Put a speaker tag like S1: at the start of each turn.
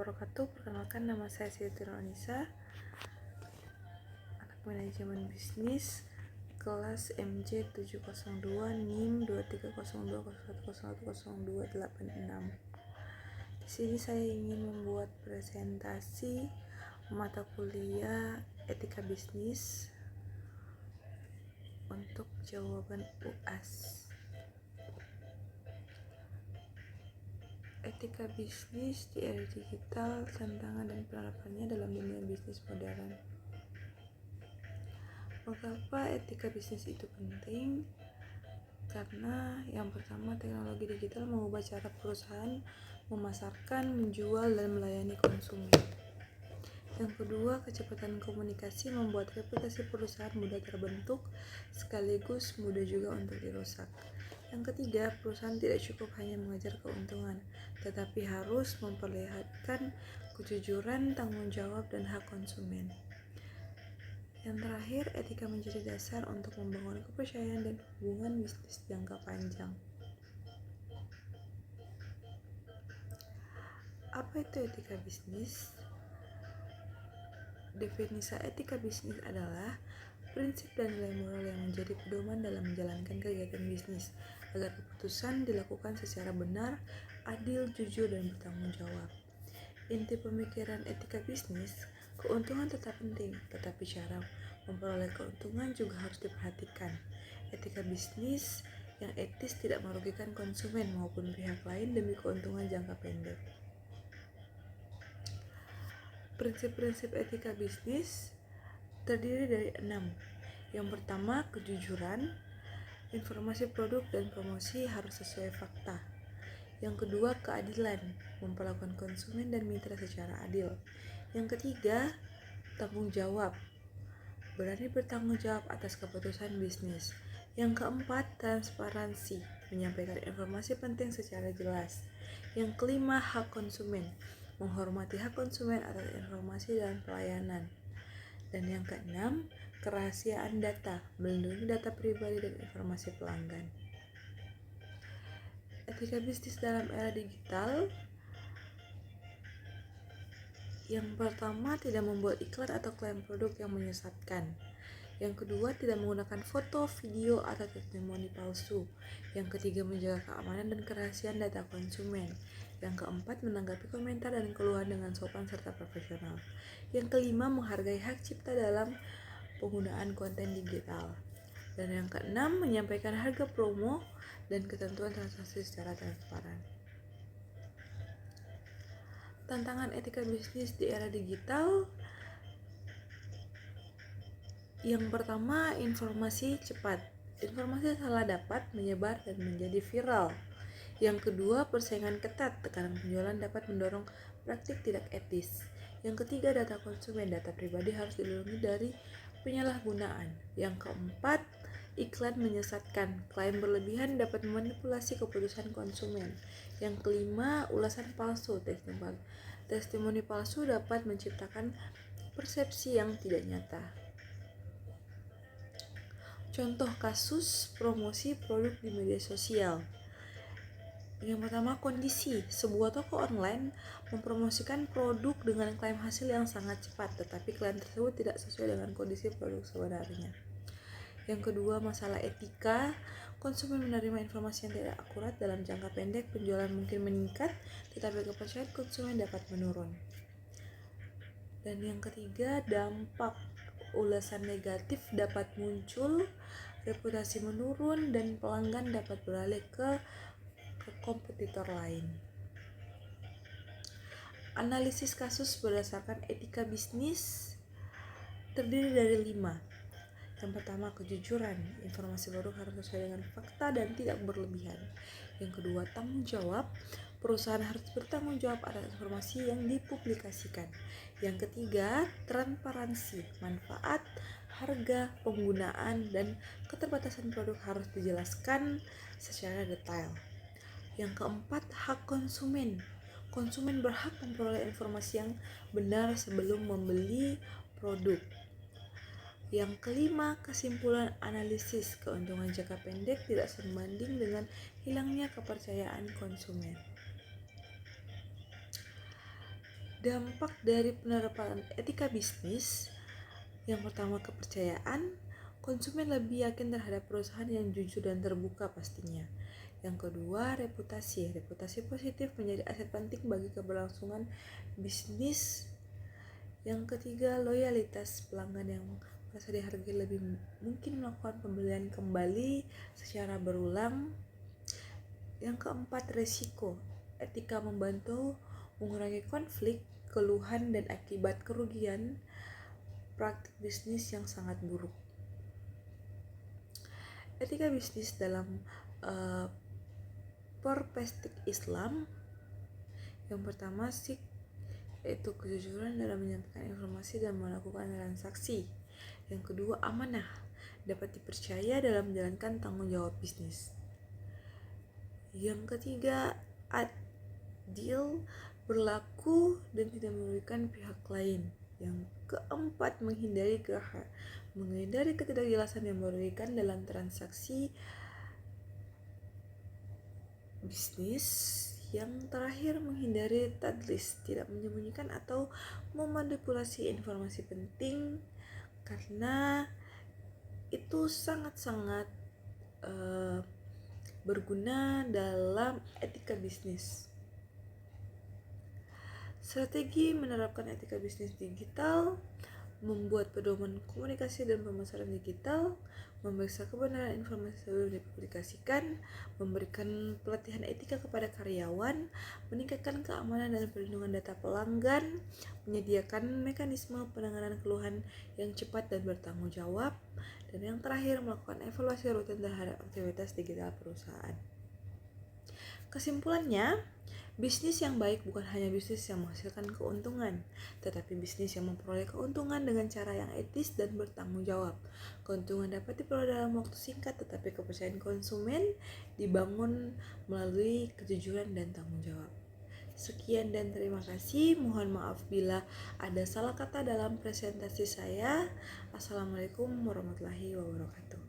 S1: wabarakatuh. Perkenalkan, nama saya Siti Nurhanisa, anak manajemen bisnis kelas MJ 702 NIM 230201010286. Di sini saya ingin membuat presentasi mata kuliah etika bisnis untuk jawaban UAS. Etika bisnis di era digital, tantangan dan penerapannya dalam dunia bisnis modern. Mengapa etika bisnis itu penting? Karena yang pertama, teknologi digital mengubah cara perusahaan memasarkan, menjual, dan melayani konsumen. Yang kedua, kecepatan komunikasi membuat reputasi perusahaan mudah terbentuk, sekaligus mudah juga untuk dirusak. Yang ketiga, perusahaan tidak cukup hanya mengejar keuntungan, tetapi harus memperlihatkan kejujuran, tanggung jawab, dan hak konsumen. Yang terakhir, etika menjadi dasar untuk membangun kepercayaan dan hubungan bisnis jangka panjang. Apa itu etika bisnis? Definisi etika bisnis adalah prinsip dan nilai moral yang menjadi pedoman dalam menjalankan kegiatan bisnis agar keputusan dilakukan secara benar, adil, jujur, dan bertanggung jawab. Inti pemikiran etika bisnis, keuntungan tetap penting, tetapi cara memperoleh keuntungan juga harus diperhatikan. Etika bisnis yang etis tidak merugikan konsumen maupun pihak lain demi keuntungan jangka pendek. Prinsip-prinsip etika bisnis terdiri dari 6. Yang pertama, kejujuran. Informasi produk dan promosi harus sesuai fakta. Yang kedua, keadilan. Memperlakukan konsumen dan mitra secara adil. Yang ketiga, tanggung jawab. Berani bertanggung jawab atas keputusan bisnis. Yang keempat, transparansi. Menyampaikan informasi penting secara jelas. Yang kelima, hak konsumen. Menghormati hak konsumen atas informasi dan pelayanan. Dan yang keenam, kerahasiaan data, melindungi data pribadi dan informasi pelanggan. Etika bisnis dalam era digital. Yang pertama, tidak membuat iklan atau klaim produk yang menyesatkan. Yang kedua, tidak menggunakan foto, video, atau testimoni palsu. Yang ketiga, menjaga keamanan dan kerahasiaan data konsumen. Yang keempat, menanggapi komentar dan keluhan dengan sopan serta profesional. Yang kelima, menghargai hak cipta dalam penggunaan konten digital. Dan yang keenam, menyampaikan harga promo dan ketentuan transaksi secara transparan. Tantangan etika bisnis di era digital. Yang pertama, informasi cepat. Informasi salah dapat menyebar dan menjadi viral. Yang kedua, persaingan ketat. Tekanan penjualan dapat mendorong praktik tidak etis. Yang ketiga, data konsumen. Data pribadi harus dilindungi dari penyalahgunaan. Yang keempat, iklan menyesatkan. Klaim berlebihan dapat memanipulasi keputusan konsumen. Yang kelima, ulasan palsu. Testimoni palsu dapat menciptakan persepsi yang tidak nyata. Contoh kasus promosi produk di media sosial. Yang pertama, kondisi. Sebuah toko online mempromosikan produk dengan klaim hasil yang sangat cepat, tetapi klaim tersebut tidak sesuai dengan kondisi produk sebenarnya. Yang kedua, masalah etika. Konsumen menerima informasi yang tidak akurat dalam jangka pendek, penjualan mungkin meningkat, tetapi kepercayaan konsumen dapat menurun. Dan yang ketiga, dampak. Ulasan negatif dapat muncul, reputasi menurun, dan pelanggan dapat beralih ke kompetitor lain. Analisis kasus berdasarkan etika bisnis terdiri dari 5. Yang pertama, kejujuran. Informasi produk harus sesuai dengan fakta dan tidak berlebihan. Yang kedua, tanggung jawab. Perusahaan harus bertanggung jawab atas informasi yang dipublikasikan. Yang ketiga, transparansi. Manfaat, harga, penggunaan, dan keterbatasan produk harus dijelaskan secara detail. Yang keempat, hak konsumen. Konsumen berhak memperoleh informasi yang benar sebelum membeli produk. Yang kelima, kesimpulan analisis. Keuntungan jangka pendek tidak sebanding dengan hilangnya kepercayaan konsumen. Dampak dari penerapan etika bisnis, yang pertama kepercayaan, konsumen lebih yakin terhadap perusahaan yang jujur dan terbuka pastinya. Yang kedua, reputasi. Reputasi positif menjadi aset penting bagi keberlangsungan bisnis. Yang ketiga, loyalitas. Pelanggan yang merasa dihargai lebih mungkin melakukan pembelian kembali secara berulang. Yang keempat, resiko. Etika membantu mengurangi konflik, keluhan, dan akibat kerugian praktik bisnis yang sangat buruk. Etika bisnis dalam perspektif Islam, yang pertama sih yaitu kejujuran dalam menyampaikan informasi dan melakukan transaksi. Yang kedua, amanah, dapat dipercaya dalam menjalankan tanggung jawab bisnis. Yang ketiga, adil, berlaku dan tidak merugikan pihak lain. Yang keempat, menghindari ketidakjelasan yang merugikan dalam transaksi bisnis. Yang terakhir, menghindari tadlis, tidak menyembunyikan atau memanipulasi informasi penting, karena itu sangat-sangat berguna dalam etika bisnis. Strategi menerapkan etika bisnis digital, membuat pedoman komunikasi dan pemasaran digital, memeriksa kebenaran informasi sebelum dipublikasikan, memberikan pelatihan etika kepada karyawan, meningkatkan keamanan dan perlindungan data pelanggan, menyediakan mekanisme penanganan keluhan yang cepat dan bertanggung jawab, dan yang terakhir, melakukan evaluasi rutin terhadap aktivitas digital perusahaan. Kesimpulannya, bisnis yang baik bukan hanya bisnis yang menghasilkan keuntungan, tetapi bisnis yang memperoleh keuntungan dengan cara yang etis dan bertanggung jawab. Keuntungan dapat diperoleh dalam waktu singkat, tetapi kepercayaan konsumen dibangun melalui kejujuran dan tanggung jawab. Sekian dan terima kasih. Mohon maaf bila ada salah kata dalam presentasi saya. Assalamualaikum warahmatullahi wabarakatuh.